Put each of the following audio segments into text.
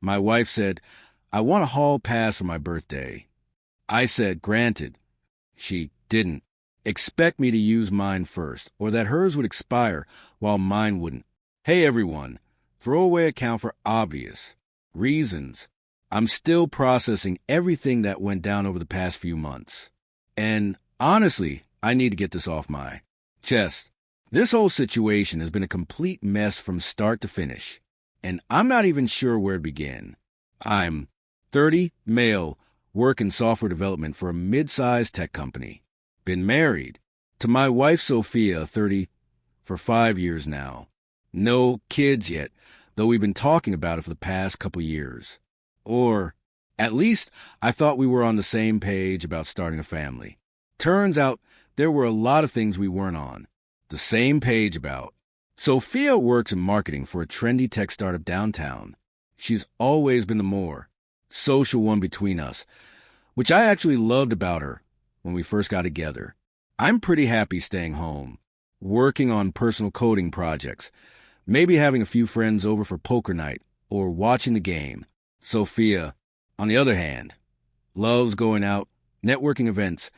My wife said, "I want a hall pass for my birthday." I said, "Granted." She didn't. Expect me to use mine first, or that hers would expire while mine wouldn't. Hey, everyone. Throwaway account for obvious reasons. I'm still processing everything that went down over the past few months. And honestly, I need to get this off my chest. This whole situation has been a complete mess from start to finish, and I'm not even sure where to begin. I'm 30, male, work in software development for a mid-sized tech company. Been married to my wife Sophia, 30, for 5 years now. No kids yet, though we've been talking about it for the past couple years. Or, at least, I thought we were on the same page about starting a family. Turns out there were a lot of things we weren't on the same page about. Sophia works in marketing for a trendy tech startup downtown. She's always been the more social one between us, which I actually loved about her when we first got together. I'm pretty happy staying home, working on personal coding projects, maybe having a few friends over for poker night or watching the game. Sophia, on the other hand, loves going out, networking events,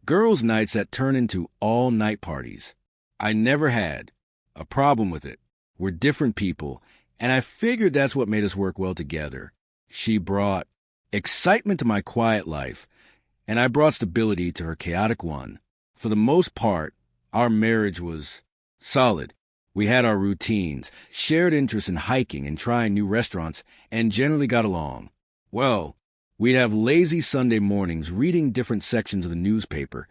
girls' nights that turn into all-night parties. I never had a problem with it. We're different people, and I figured that's what made us work well together. She brought excitement to my quiet life, and I brought stability to her chaotic one. For the most part, our marriage was solid. We had our routines, shared interests in hiking and trying new restaurants, and generally got along. Well, we'd have lazy Sunday mornings reading different sections of the newspaper,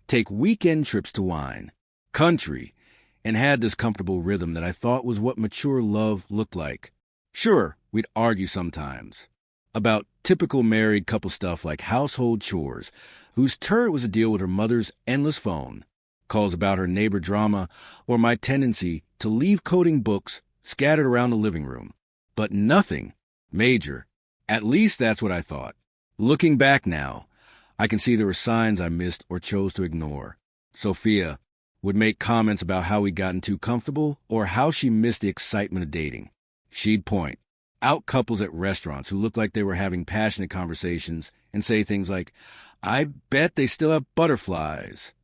take weekend trips to wine, country, and had this comfortable rhythm that I thought was what mature love looked like. Sure, we'd argue sometimes about typical married couple stuff like household chores, whose turret was to deal with her mother's endless phone, calls about her neighbor drama, or my tendency to leave coding books scattered around the living room. But nothing major. At least that's what I thought. Looking back now, I can see there were signs I missed or chose to ignore. Sophia would make comments about how we'd gotten too comfortable or how she missed the excitement of dating. She'd point out couples at restaurants who looked like they were having passionate conversations and say things like, "I bet they still have butterflies."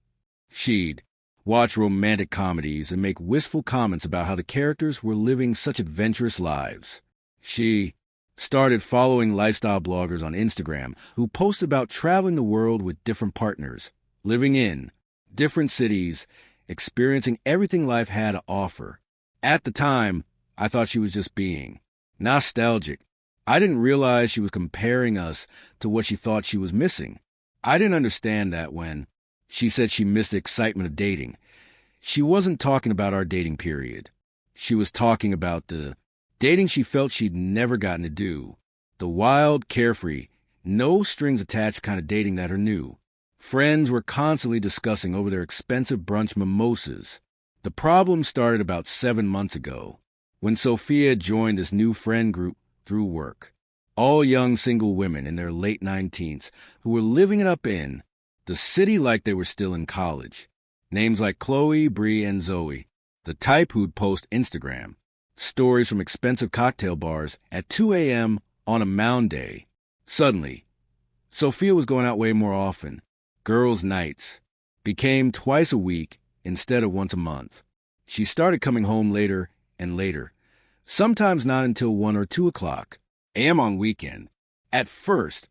She'd watch romantic comedies and make wistful comments about how the characters were living such adventurous lives. She started following lifestyle bloggers on Instagram who post about traveling the world with different partners, living in different cities, experiencing everything life had to offer. At the time, I thought she was just being nostalgic. I didn't realize she was comparing us to what she thought she was missing. I didn't understand that when she said she missed the excitement of dating. She wasn't talking about our dating period. She was talking about the dating she felt she'd never gotten to do. The wild, carefree, no strings attached kind of dating that her knew. Friends were constantly discussing over their expensive brunch mimosas. The problem started about 7 months ago, when Sophia joined this new friend group through work. All young single women in their late 19s who were living it up in the city like they were still in college. Names like Chloe, Bree, and Zoe, the type who'd post Instagram stories from expensive cocktail bars at 2 a.m. on a mound day. Suddenly, Sophia was going out way more often. Girls' nights became twice a week instead of once a month. She started coming home later and later, sometimes not until 1 or 2 o'clock a.m. on weekend. At first,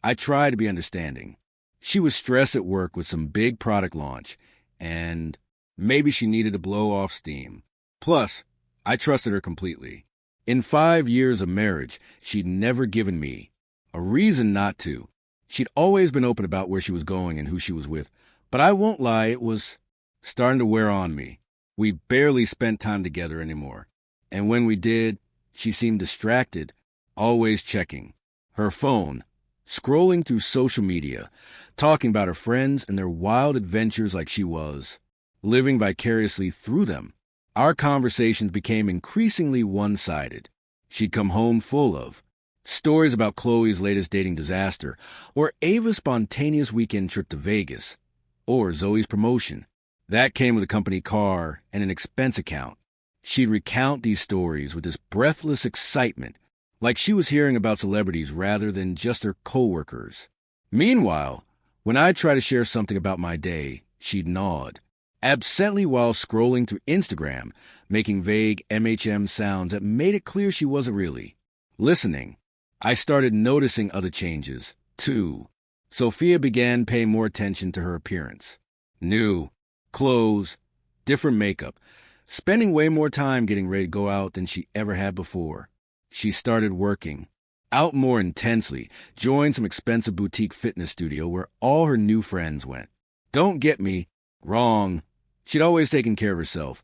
I tried to be understanding. She was stressed at work with some big product launch, and maybe she needed to blow off steam. Plus, I trusted her completely. In 5 years of marriage, she'd never given me a reason not to. She'd always been open about where she was going and who she was with, but I won't lie, it was starting to wear on me. We barely spent time together anymore, and when we did, she seemed distracted, always checking her phone, scrolling through social media, talking about her friends and their wild adventures like she was living vicariously through them. Our conversations became increasingly one-sided. She'd come home full of stories about Chloe's latest dating disaster, or Ava's spontaneous weekend trip to Vegas, or Zoe's promotion. That came with a company car and an expense account. She'd recount these stories with this breathless excitement, like she was hearing about celebrities rather than just her coworkers. Meanwhile, when I tried to share something about my day, she'd nod, absently while scrolling through Instagram, making vague MHM sounds that made it clear she wasn't really listening. I started noticing other changes, too. Sophia began paying more attention to her appearance. New clothes, different makeup, spending way more time getting ready to go out than she ever had before. She started working out more intensely, joined some expensive boutique fitness studio where all her new friends went. Don't get me wrong. She'd always taken care of herself,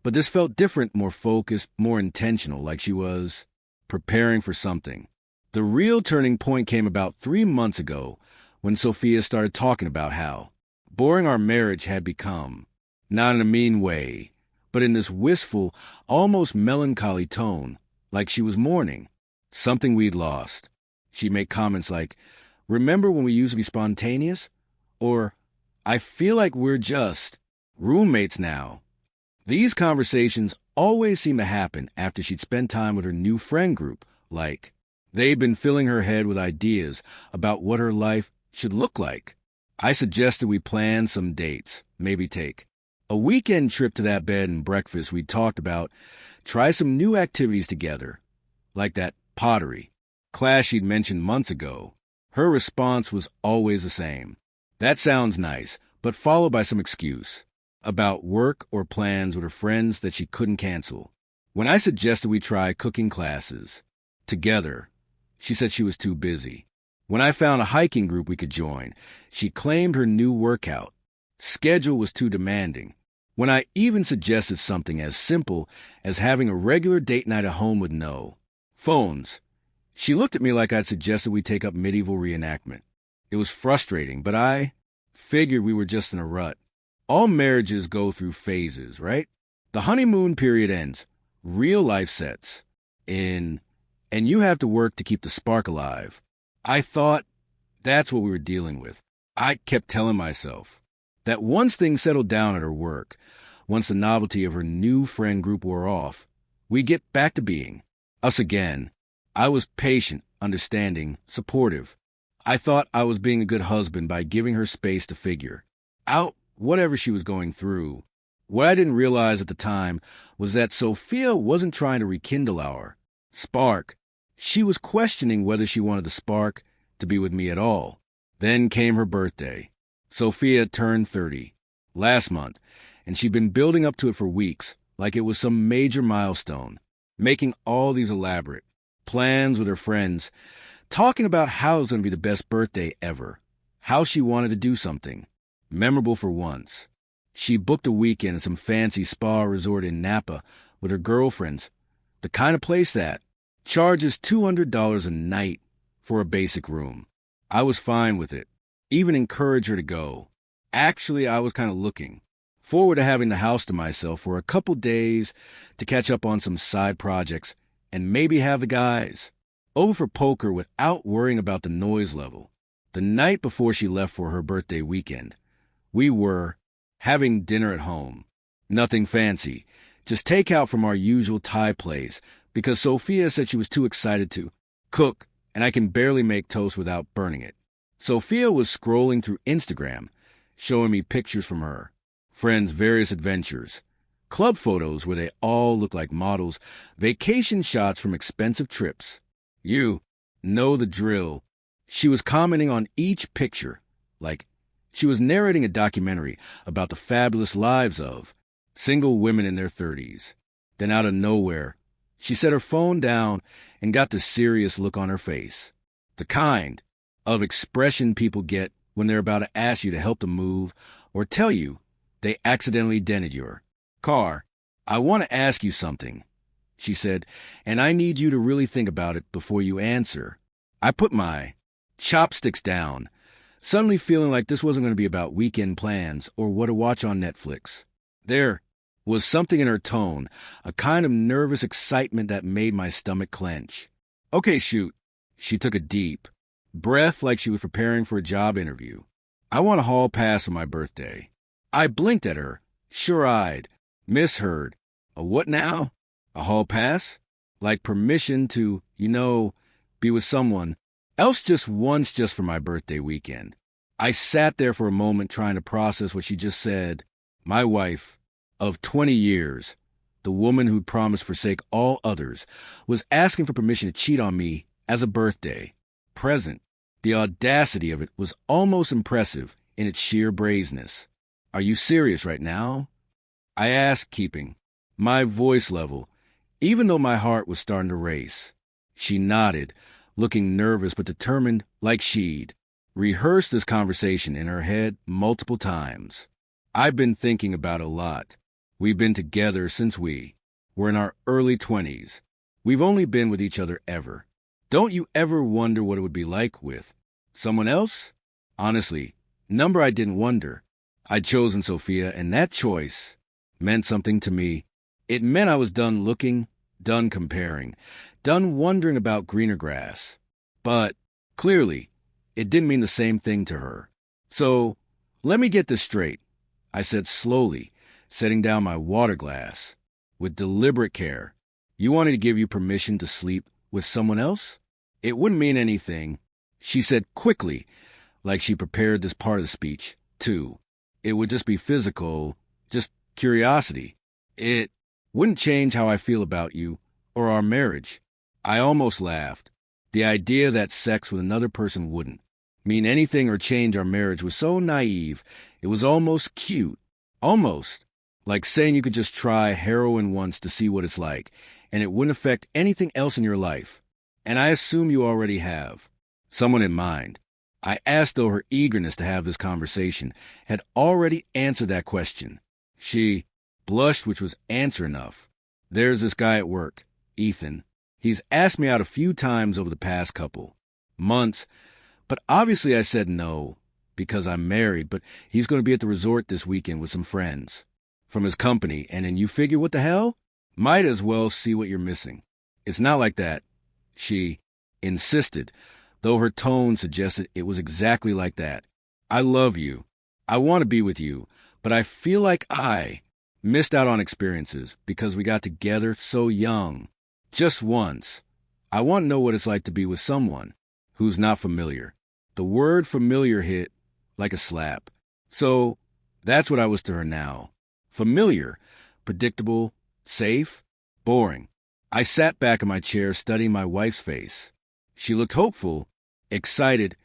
but this felt different, more focused, more intentional, like she was preparing for something. The real turning point came about 3 months ago when Sophia started talking about how boring our marriage had become. Not in a mean way, but in this wistful, almost melancholy tone, like she was mourning something we'd lost. She'd make comments like, "Remember when we used to be spontaneous?" Or, "I feel like we're just roommates now." These conversations always seemed to happen after she'd spent time with her new friend group, like they'd been filling her head with ideas about what her life should look like. I suggested we plan some dates, maybe take a weekend trip to that bed and breakfast we talked about, try some new activities together, like that pottery class she'd mentioned months ago. Her response was always the same. That sounds nice, but followed by some excuse about work or plans with her friends that she couldn't cancel. When I suggested we try cooking classes together, she said she was too busy. When I found a hiking group we could join, she claimed her new workout schedule was too demanding. When I even suggested something as simple as having a regular date night at home with no phones, she looked at me like I'd suggested we take up medieval reenactment. It was frustrating, but I figured we were just in a rut. All marriages go through phases, right? The honeymoon period ends. Real life sets in, and you have to work to keep the spark alive. I thought that's what we were dealing with. I kept telling myself that once things settled down at her work, once the novelty of her new friend group wore off, we'd get back to being us again. I was patient, understanding, supportive. I thought I was being a good husband by giving her space to figure out whatever she was going through. What I didn't realize at the time was that Sophia wasn't trying to rekindle our spark. She was questioning whether she wanted the spark to be with me at all. Then came her birthday. Sophia turned 30 last month, and she'd been building up to it for weeks, like it was some major milestone, making all these elaborate plans with her friends, talking about how it was going to be the best birthday ever, how she wanted to do something memorable for once. She booked a weekend at some fancy spa resort in Napa with her girlfriends, the kind of place that charges $200 a night for a basic room. I was fine with it, even encouraged her to go. Actually, I was kind of looking forward to having the house to myself for a couple days to catch up on some side projects and maybe have the guys over for poker without worrying about the noise level. The night before she left for her birthday weekend, we were having dinner at home. Nothing fancy, just takeout from our usual Thai place because Sophia said she was too excited to cook and I can barely make toast without burning it. Sophia was scrolling through Instagram, showing me pictures from her friends' various adventures, club photos where they all look like models, vacation shots from expensive trips. You know the drill. She was commenting on each picture, like she was narrating a documentary about the fabulous lives of single women in their 30s. Then out of nowhere, she set her phone down and got the serious look on her face. The kind of expression people get when they're about to ask you to help them move or tell you they accidentally dented your car. "I want to ask you something," she said, "and I need you to really think about it before you answer." I put my chopsticks down, suddenly feeling like this wasn't going to be about weekend plans or what to watch on Netflix. There was something in her tone, a kind of nervous excitement that made my stomach clench. "Okay, shoot." She took a deep breath like she was preparing for a job interview. "I want a hall pass on my birthday." I blinked at her, sure-eyed, misheard. "A what now? A hall pass?" like permission to, be with someone else just once just for my birthday weekend. I sat there for a moment trying to process what she just said. My wife of 20 years, the woman who'd promised forsake all others, was asking for permission to cheat on me as a birthday present. The audacity of it was almost impressive in its sheer brazenness. Are you serious right now? I asked, keeping my voice level, even though my heart was starting to race. She nodded, looking nervous but determined, like she'd rehearsed this conversation in her head multiple times. I've been thinking about it a lot. We've been together since we were in our early 20s. We've only been with each other ever. Don't you ever wonder what it would be like with someone else? Honestly, number I didn't wonder. I'd chosen Sophia, and that choice meant something to me. It meant I was done looking, done comparing, done wondering about greener grass. But clearly, it didn't mean the same thing to her. So, let me get this straight, I said slowly, setting down my water glass. With deliberate care, you wanted to give you permission to sleep with someone else? It wouldn't mean anything, she said quickly, like she prepared this part of the speech, too. It would just be physical, just curiosity. It wouldn't change how I feel about you or our marriage. I almost laughed. The idea that sex with another person wouldn't mean anything or change our marriage was so naive, it was almost cute. Almost like saying you could just try heroin once to see what it's like, and it wouldn't affect anything else in your life. And I assume you already have someone in mind. I asked, though her eagerness to have this conversation had already answered that question. She blushed, which was answer enough. There's this guy at work, Ethan. He's asked me out a few times over the past couple months, but obviously I said no because I'm married, but he's going to be at the resort this weekend with some friends from his company, and then you figure, what the hell? Might as well see what you're missing. It's not like that, she insisted, though her tone suggested it was exactly like that. I love you. I want to be with you, but I feel like I missed out on experiences because we got together so young. Just once. I want to know what it's like to be with someone who's not familiar. The word familiar hit like a slap. So that's what I was to her now. Familiar, predictable, safe, boring. I sat back in my chair studying my wife's face. She looked hopeful, excited,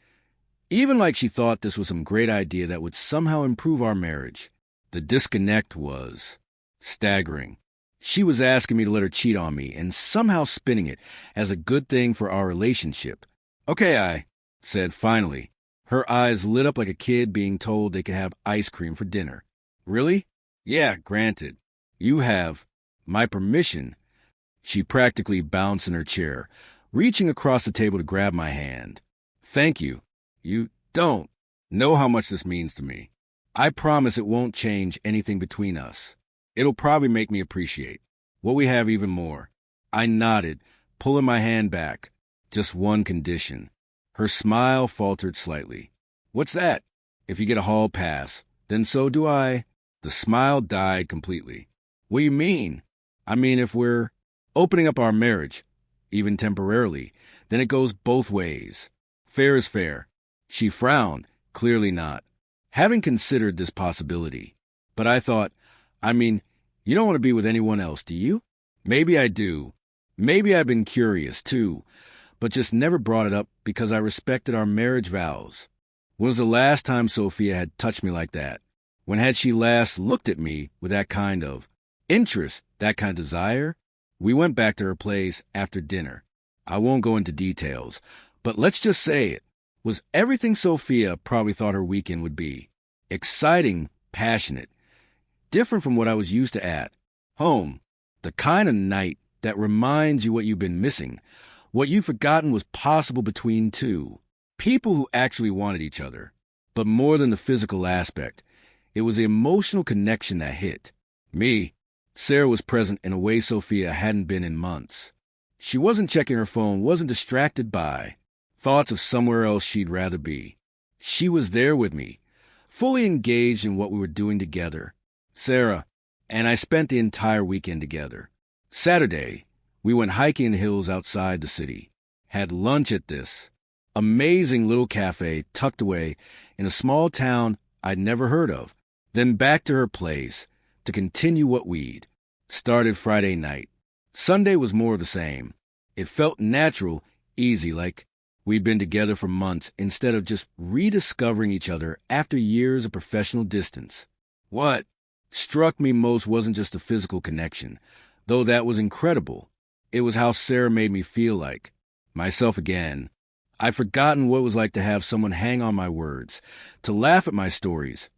even like she thought this was some great idea that would somehow improve our marriage. The disconnect was staggering. She was asking me to let her cheat on me and somehow spinning it as a good thing for our relationship. Okay, I said finally. Her eyes lit up like a kid being told they could have ice cream for dinner. Really? Yeah, granted. You have my permission. She practically bounced in her chair, reaching across the table to grab my hand. Thank you. You don't know how much this means to me. I promise it won't change anything between us. It'll probably make me appreciate what we have even more. I nodded, pulling my hand back. Just one condition. Her smile faltered slightly. What's that? If you get a hall pass, then so do I. The smile died completely. What do you mean? I mean, if we're opening up our marriage, even temporarily, then it goes both ways. Fair is fair. She frowned, clearly not, having considered this possibility. But I thought, you don't want to be with anyone else, do you? Maybe I do. Maybe I've been curious, too, but just never brought it up because I respected our marriage vows. When was the last time Sophia had touched me like that? When had she last looked at me with that kind of interest, that kind of desire? We went back to her place after dinner. I won't go into details, but let's just say it was everything Sophia probably thought her weekend would be. Exciting, passionate, different from what I was used to at home. The kind of night that reminds you what you've been missing, what you've forgotten was possible between two people who actually wanted each other. But more than the physical aspect, it was the emotional connection that hit me. Sarah was present in a way Sophia hadn't been in months. She wasn't checking her phone, wasn't distracted by thoughts of somewhere else she'd rather be. She was there with me, fully engaged in what we were doing together. Sarah and I spent the entire weekend together. Saturday We went hiking in the hills outside the city, had lunch at this amazing little cafe tucked away in a small town I'd never heard of, then back to her place to continue what we'd started Friday night. Sunday was more of the same. It felt natural, easy, like we'd been together for months instead of just rediscovering each other after years of professional distance. What struck me most wasn't just the physical connection, though that was incredible. It was how Sarah made me feel like myself again. I'd forgotten what it was like to have someone hang on my words, to laugh at my stories,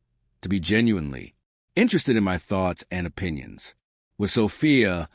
to be genuinely interested in my thoughts and opinions. With Sophia,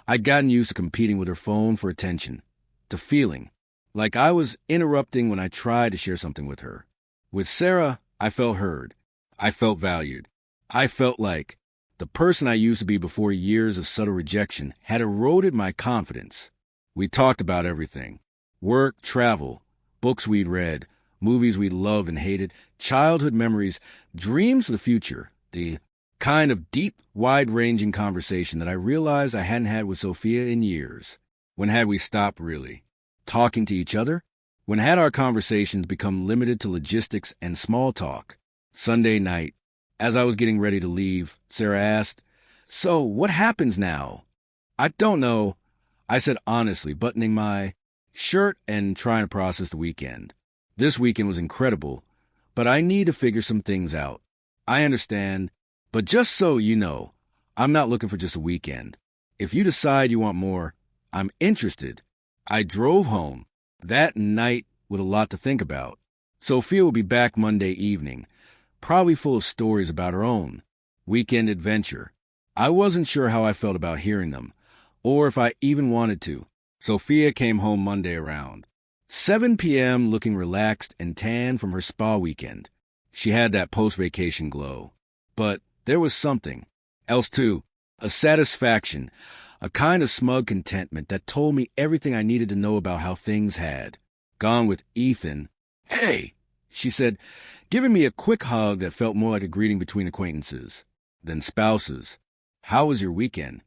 I'd gotten used to competing with her phone for attention, to feeling like I was interrupting when I tried to share something with her. With Sarah, I felt heard. I felt valued. I felt like the person I used to be before years of subtle rejection had eroded my confidence. We talked about everything: work, travel, books we'd read, movies we loved and hated, childhood memories, dreams of the future, the kind of deep, wide-ranging conversation that I realized I hadn't had with Sophia in years. When had we stopped, really? Talking to each other? When had our conversations become limited to logistics and small talk? Sunday night, as I was getting ready to leave, Sarah asked, "So, what happens now?" "I don't know," I said honestly, buttoning my shirt and trying to process the weekend. This weekend was incredible, but I need to figure some things out. I understand, but just so you know, I'm not looking for just a weekend. If you decide you want more, I'm interested. I drove home that night with a lot to think about. Sophia will be back Monday evening, probably full of stories about her own weekend adventure. I wasn't sure how I felt about hearing them, or if I even wanted to. Sophia came home Monday around 7 p.m. looking relaxed and tan from her spa weekend. She had that post-vacation glow. But there was something else too, a satisfaction, a kind of smug contentment that told me everything I needed to know about how things had gone with Ethan. "Hey," she said, giving me a quick hug that felt more like a greeting between acquaintances than spouses. "How was your weekend?"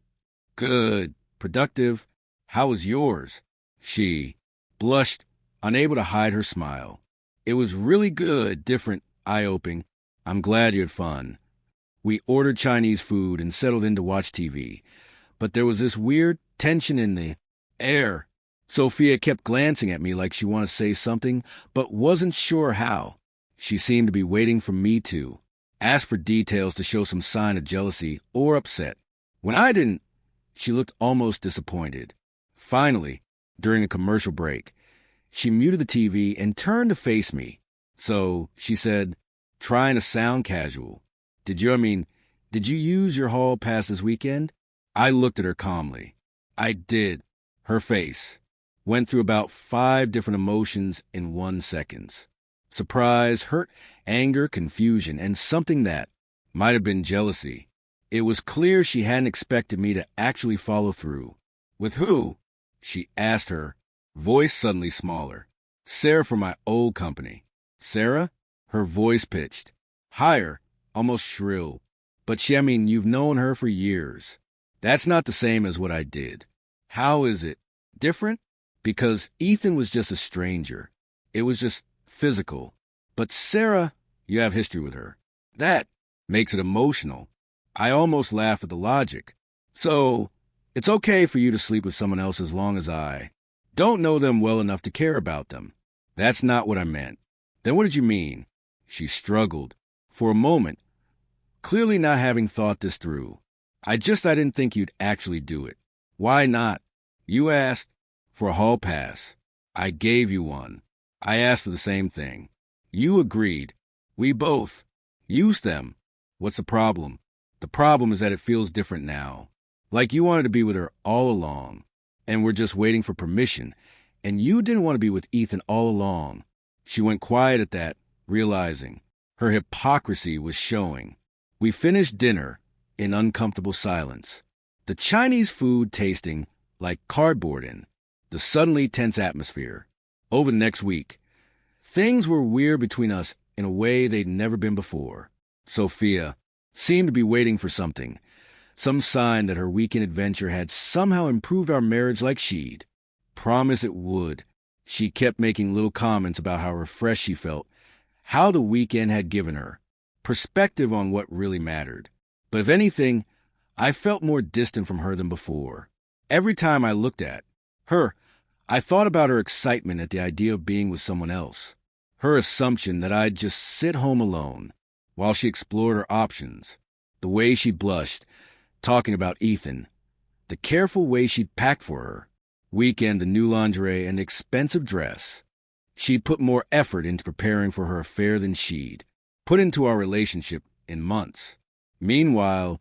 "Good. Productive. How was yours?" She blushed, unable to hide her smile. "It was really good, different, eye-opening. I'm glad you had fun." We ordered Chinese food and settled in to watch TV, but there was this weird tension in the air. Sophia kept glancing at me like she wanted to say something, but wasn't sure how. She seemed to be waiting for me to ask for details to show some sign of jealousy or upset. When I didn't, she looked almost disappointed. Finally, during a commercial break, she muted the TV and turned to face me. So, she said, trying to sound casual, Did you use your hall pass this weekend?" I looked at her calmly. I did. Her face went through about 5 different emotions in 1 second. Surprise, hurt, anger, confusion, and something that might have been jealousy. It was clear she hadn't expected me to actually follow through. "With who?" she asked, her voice suddenly smaller. "Sarah from my old company." "Sarah?" Her voice pitched higher, almost shrill. "But you've known her for years." "That's not the same as what I did." "How is it different?" "Because Ethan was just a stranger. It was just physical. But Sarah, you have history with her. That makes it emotional." I almost laughed at the logic. "So, it's okay for you to sleep with someone else as long as I don't know them well enough to care about them." "That's not what I meant." "Then what did you mean?" She struggled for a moment, clearly not having thought this through. I didn't think you'd actually do it." "Why not?" "You asked for a hall pass. I gave you one. I asked for the same thing. You agreed. We both used them. What's the problem?" "The problem is that it feels different now. Like you wanted to be with her all along, and we're just waiting for permission, and you didn't want to be with Ethan all along." She went quiet at that, realizing her hypocrisy was showing. We finished dinner in uncomfortable silence, the Chinese food tasting like cardboard in the suddenly tense atmosphere. Over the next week, things were weird between us in a way they'd never been before. Sophia seemed to be waiting for something Some sign that her weekend adventure had somehow improved our marriage like she'd promised it would. She kept making little comments about how refreshed she felt, how the weekend had given her perspective on what really mattered. But if anything, I felt more distant from her than before. Every time I looked at her, I thought about her excitement at the idea of being with someone else, her assumption that I'd just sit home alone while she explored her options, the way she blushed, talking about Ethan, the careful way she'd packed for her, weekend the new lingerie and expensive dress. She'd put more effort into preparing for her affair than she'd put into our relationship in months. Meanwhile,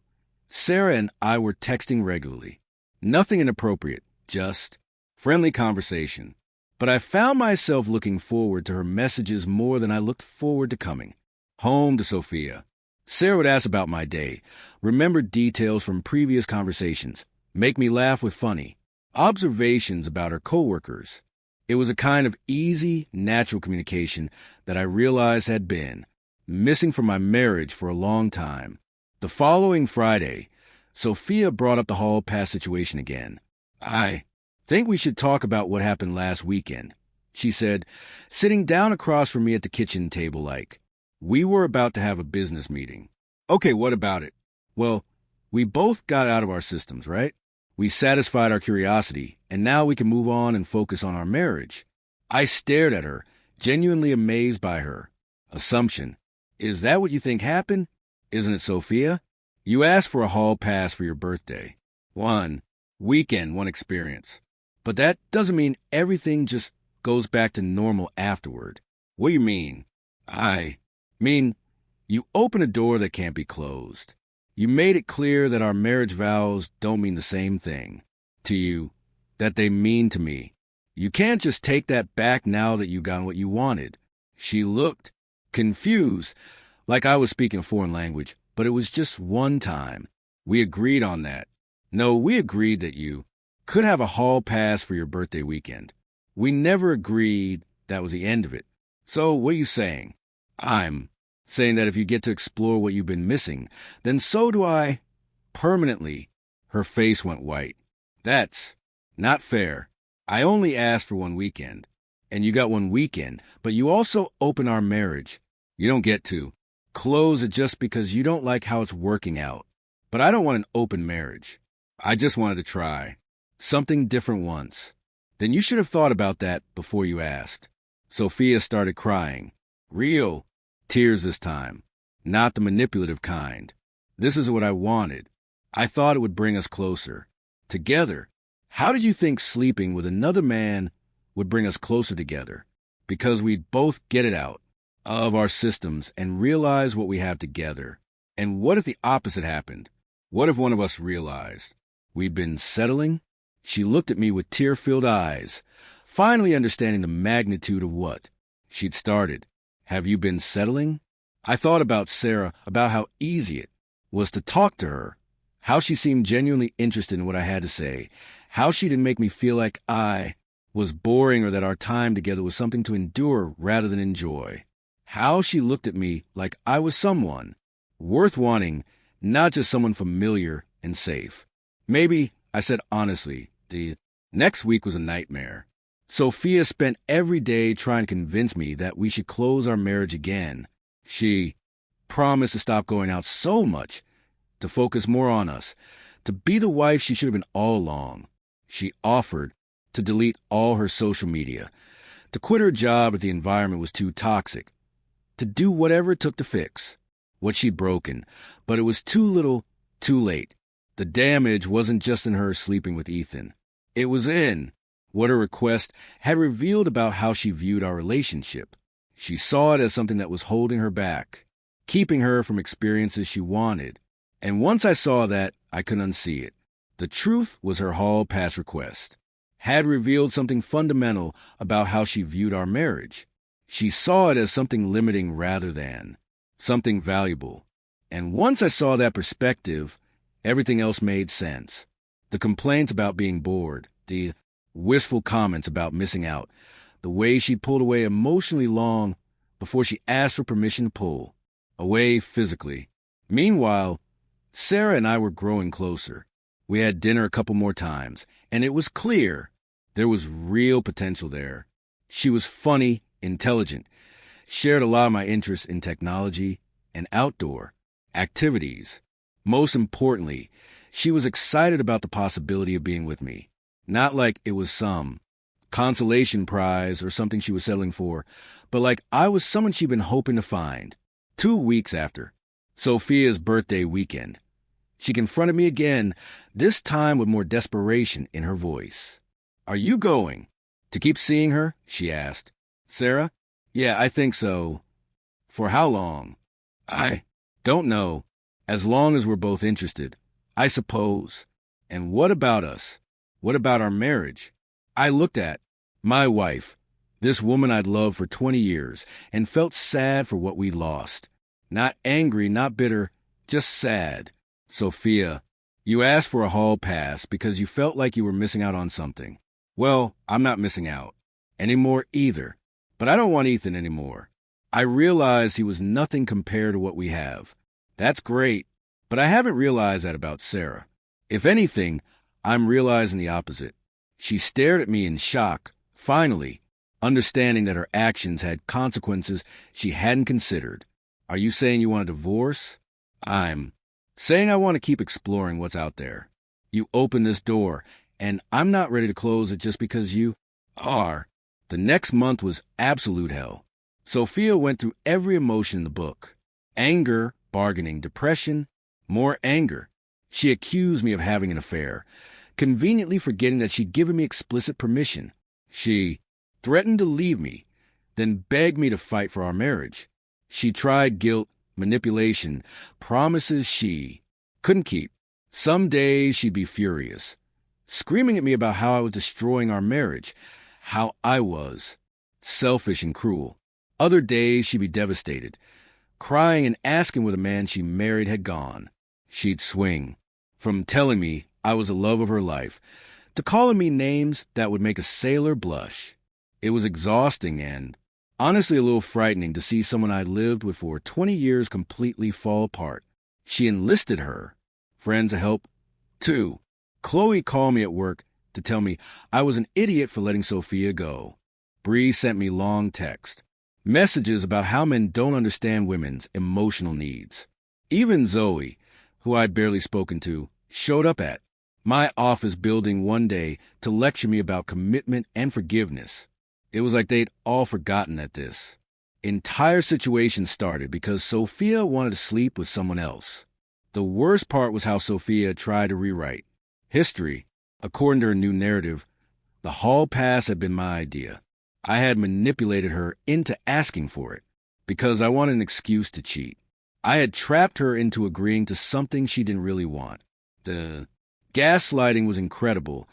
Sarah and I were texting regularly. Nothing inappropriate, just friendly conversation. But I found myself looking forward to her messages more than I looked forward to coming home to Sophia. Sarah would ask about my day, remember details from previous conversations, make me laugh with funny observations about her coworkers. It was a kind of easy, natural communication that I realized had been missing from my marriage for a long time. The following Friday, Sophia brought up the hall pass situation again. I think we should talk about what happened last weekend, she said, sitting down across from me at the kitchen table like we were about to have a business meeting. Okay, what about it? Well, we both got out of our systems, right? We satisfied our curiosity, and now we can move on and focus on our marriage. I stared at her, genuinely amazed by her assumption. Is that what you think happened? Isn't it, Sophia? You asked for a hall pass for your birthday. One weekend, one experience. But that doesn't mean everything just goes back to normal afterward. What do you mean? I mean, you open a door that can't be closed. You made it clear that our marriage vows don't mean the same thing to you that they mean to me. You can't just take that back now that you got what you wanted. She looked confused, like I was speaking a foreign language, but it was just one time. We agreed on that. No, we agreed that you could have a hall pass for your birthday weekend. We never agreed that was the end of it. So what are you saying? I'm saying that if you get to explore what you've been missing, then so do I. Permanently. Her face went white. That's not fair. I only asked for one weekend, and you got one weekend, but you also open our marriage. You don't get to close it just because you don't like how it's working out. But I don't want an open marriage. I just wanted to try something different once. Then you should have thought about that before you asked. Sophia started crying. Real tears this time, not the manipulative kind. This is what I wanted. I thought it would bring us closer. Together. How did you think sleeping with another man would bring us closer together? Because we'd both get it out of our systems and realize what we have together. And what if the opposite happened? What if one of us realized we'd been settling? She looked at me with tear-filled eyes, finally understanding the magnitude of what she'd started. Have you been settling? I thought about Sarah, about how easy it was to talk to her, how she seemed genuinely interested in what I had to say, how she didn't make me feel like I was boring or that our time together was something to endure rather than enjoy. How she looked at me like I was someone worth wanting, not just someone familiar and safe. Maybe, I said honestly, the next week was a nightmare. Sophia spent every day trying to convince me that we should close our marriage again. She promised to stop going out so much, to focus more on us, to be the wife she should have been all along. She offered to delete all her social media, to quit her job if the environment was too toxic, to do whatever it took to fix what she'd broken, but it was too little, too late. The damage wasn't just in her sleeping with Ethan. It was in what her request had revealed about how she viewed our relationship. She saw it as something that was holding her back, keeping her from experiences she wanted. And once I saw that, I couldn't unsee it. The truth was her hall pass request had revealed something fundamental about how she viewed our marriage. She saw it as something limiting rather than something valuable. And once I saw that perspective, everything else made sense. The complaints about being bored, the wistful comments about missing out, the way she pulled away emotionally long before she asked for permission to pull away physically. Meanwhile, Sarah and I were growing closer. We had dinner a couple more times, and it was clear there was real potential there. She was funny, intelligent, shared a lot of my interests in technology and outdoor activities. Most importantly, she was excited about the possibility of being with me. Not like it was some consolation prize or something she was settling for, but like I was someone she'd been hoping to find. 2 weeks after Sophia's birthday weekend, she confronted me again, this time with more desperation in her voice. "Are you going to keep seeing her?" she asked. "Sarah? Yeah, I think so." "For how long?" "I don't know. As long as we're both interested, I suppose." "And what about us? What about our marriage?" I looked at my wife, this woman I'd loved for 20 years, and felt sad for what we'd lost. Not angry, not bitter, just sad. "Sophia, you asked for a hall pass because you felt like you were missing out on something. Well, I'm not missing out anymore either. But I don't want Ethan anymore. I realize he was nothing compared to what we have. That's great, but I haven't realized that about Sarah. If anything, I'm realizing the opposite." She stared at me in shock, finally, understanding that her actions had consequences she hadn't considered. "Are you saying you want a divorce?" "I'm saying I want to keep exploring what's out there. You opened this door, and I'm not ready to close it just because you are." The next month was absolute hell. Sophia went through every emotion in the book. Anger, bargaining, depression, more anger. She accused me of having an affair, conveniently forgetting that she'd given me explicit permission. She threatened to leave me, then begged me to fight for our marriage. She tried guilt, manipulation, promises she couldn't keep. Some days she'd be furious, screaming at me about how I was destroying our marriage, how I was selfish and cruel. Other days she'd be devastated, crying and asking where the man she married had gone. She'd swing from telling me I was the love of her life to calling me names that would make a sailor blush. It was exhausting and honestly a little frightening to see someone I'd lived with for 20 years completely fall apart. She enlisted her friends to help, too. Chloe called me at work to tell me I was an idiot for letting Sophia go. Bree sent me long texts, messages about how men don't understand women's emotional needs. Even Zoe, who I'd barely spoken to, showed up at my office building one day to lecture me about commitment and forgiveness. It was like they'd all forgotten that this entire situation started because Sophia wanted to sleep with someone else. The worst part was how Sophia tried to rewrite history. According to her new narrative, the hall pass had been my idea. I had manipulated her into asking for it because I wanted an excuse to cheat. I had trapped her into agreeing to something she didn't really want. The gaslighting was incredible,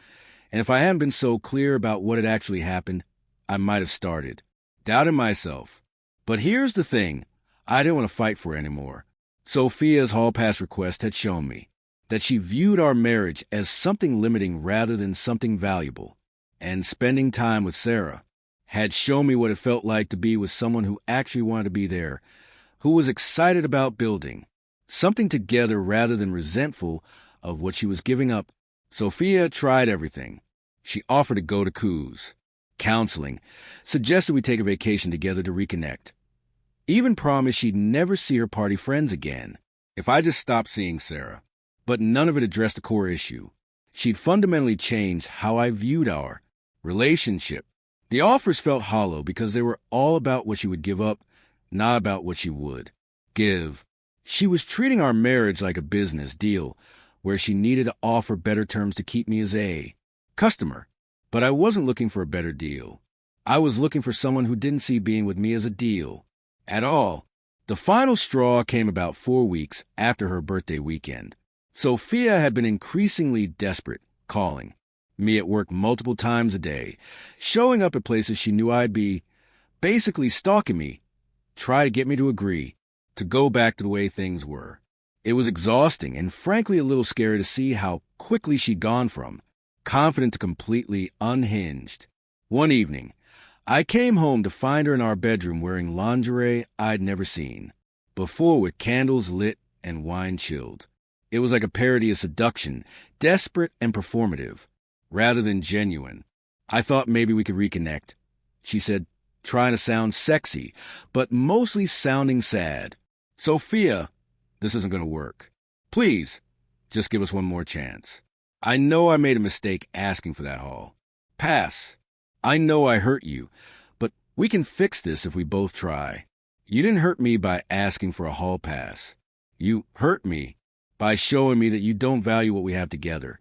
and if I hadn't been so clear about what had actually happened, I might have started doubting myself. But here's the thing, I didn't want to fight for her anymore. Sophia's hall pass request had shown me that she viewed our marriage as something limiting rather than something valuable, and spending time with Sarah had shown me what it felt like to be with someone who actually wanted to be there, who was excited about building something together rather than resentful of what she was giving up. Sophia tried everything. She offered to go to coups, counseling, suggested we take a vacation together to reconnect, even promised she'd never see her party friends again if I just stopped seeing Sarah. But none of it addressed the core issue. She'd fundamentally changed how I viewed our relationship. The offers felt hollow because they were all about what she would give up, not about what she would give. She was treating our marriage like a business deal where she needed to offer better terms to keep me as a customer. But I wasn't looking for a better deal. I was looking for someone who didn't see being with me as a deal at all. The final straw came about 4 weeks after her birthday weekend. Sophia had been increasingly desperate, calling me at work multiple times a day, showing up at places she knew I'd be, basically stalking me, try to get me to agree, to go back to the way things were. It was exhausting and frankly a little scary to see how quickly she'd gone from confident to completely unhinged. One evening, I came home to find her in our bedroom wearing lingerie I'd never seen before, with candles lit and wine chilled. It was like a parody of seduction, desperate and performative, rather than genuine. I thought maybe we could reconnect, she said, trying to sound sexy, but mostly sounding sad. Sophia, this isn't going to work. Please, just give us one more chance. I know I made a mistake asking for that haul. Pass. I know I hurt you, but we can fix this if we both try. You didn't hurt me by asking for a hall pass. You hurt me by showing me that you don't value what we have together.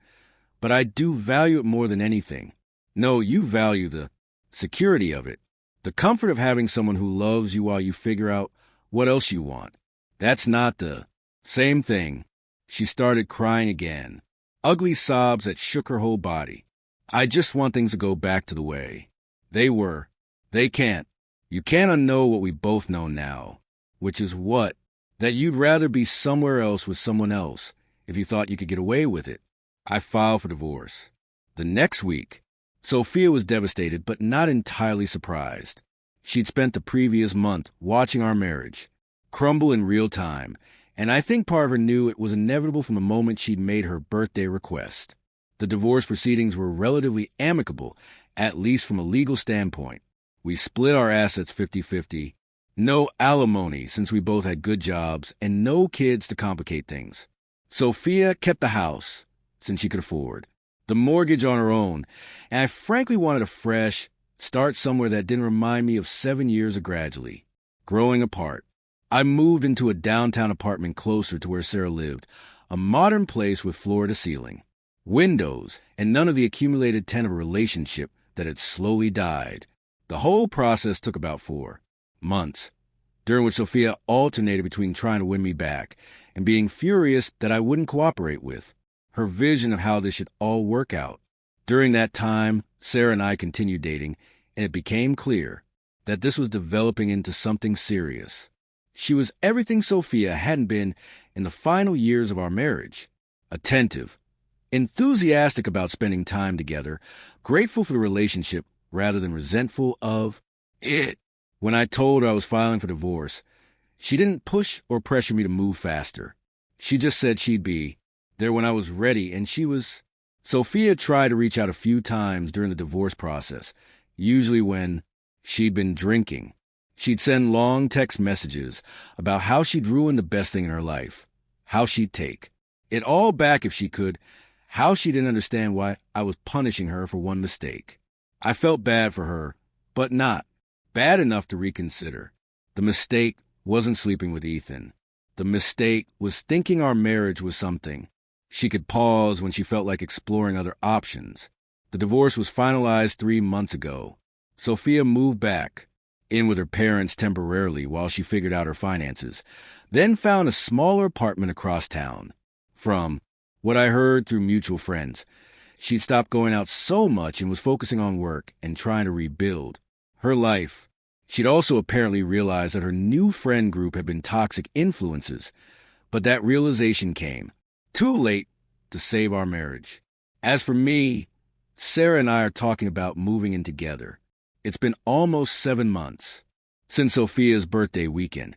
But I do value it more than anything. No, you value the security of it, the comfort of having someone who loves you while you figure out what else you want. That's not the same thing. She started crying again, ugly sobs that shook her whole body. I just want things to go back to the way they were. They can't. You can't unknow what we both know now, which is what? That you'd rather be somewhere else with someone else if you thought you could get away with it. I filed for divorce. The next week, Sophia was devastated but not entirely surprised. She'd spent the previous month watching our marriage crumble in real time, and I think part of her knew it was inevitable from the moment she'd made her birthday request. The divorce proceedings were relatively amicable, at least from a legal standpoint. We split our assets 50-50. No alimony since we both had good jobs, and no kids to complicate things. Sophia kept the house, since she could afford, the mortgage on her own, and I frankly wanted a fresh start somewhere that didn't remind me of 7 years of gradually growing apart. I moved into a downtown apartment closer to where Sarah lived, a modern place with floor-to-ceiling windows, and none of the accumulated tenor of a relationship that had slowly died. The whole process took about 4 months, during which Sophia alternated between trying to win me back and being furious that I wouldn't cooperate with her vision of how this should all work out. During that time, Sarah and I continued dating, and it became clear that this was developing into something serious. She was everything Sophia hadn't been in the final years of our marriage: attentive, enthusiastic about spending time together, grateful for the relationship rather than resentful of it. When I told her I was filing for divorce, she didn't push or pressure me to move faster. She just said she'd be there when I was ready, and she was. Sophia tried to reach out a few times during the divorce process, usually when she'd been drinking. She'd send long text messages about how she'd ruined the best thing in her life, how she'd take it all back if she could, how she didn't understand why I was punishing her for one mistake. I felt bad for her, but not bad enough to reconsider. The mistake wasn't sleeping with Ethan. The mistake was thinking our marriage was something she could pause when she felt like exploring other options. The divorce was finalized 3 months ago. Sophia moved back in with her parents temporarily while she figured out her finances, then found a smaller apartment across town. From what I heard through mutual friends, she'd stopped going out so much and was focusing on work and trying to rebuild her life. She'd also apparently realized that her new friend group had been toxic influences, but that realization came too late to save our marriage. As for me, Sarah and I are talking about moving in together. It's been almost 7 months since Sophia's birthday weekend,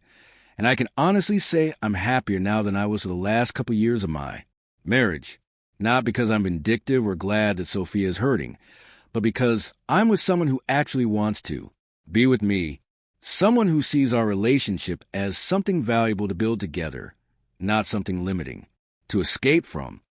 and I can honestly say I'm happier now than I was for the last couple years of my marriage. Not because I'm vindictive or glad that Sophia is hurting, but because I'm with someone who actually wants to be with me, someone who sees our relationship as something valuable to build together, not something limiting to escape from.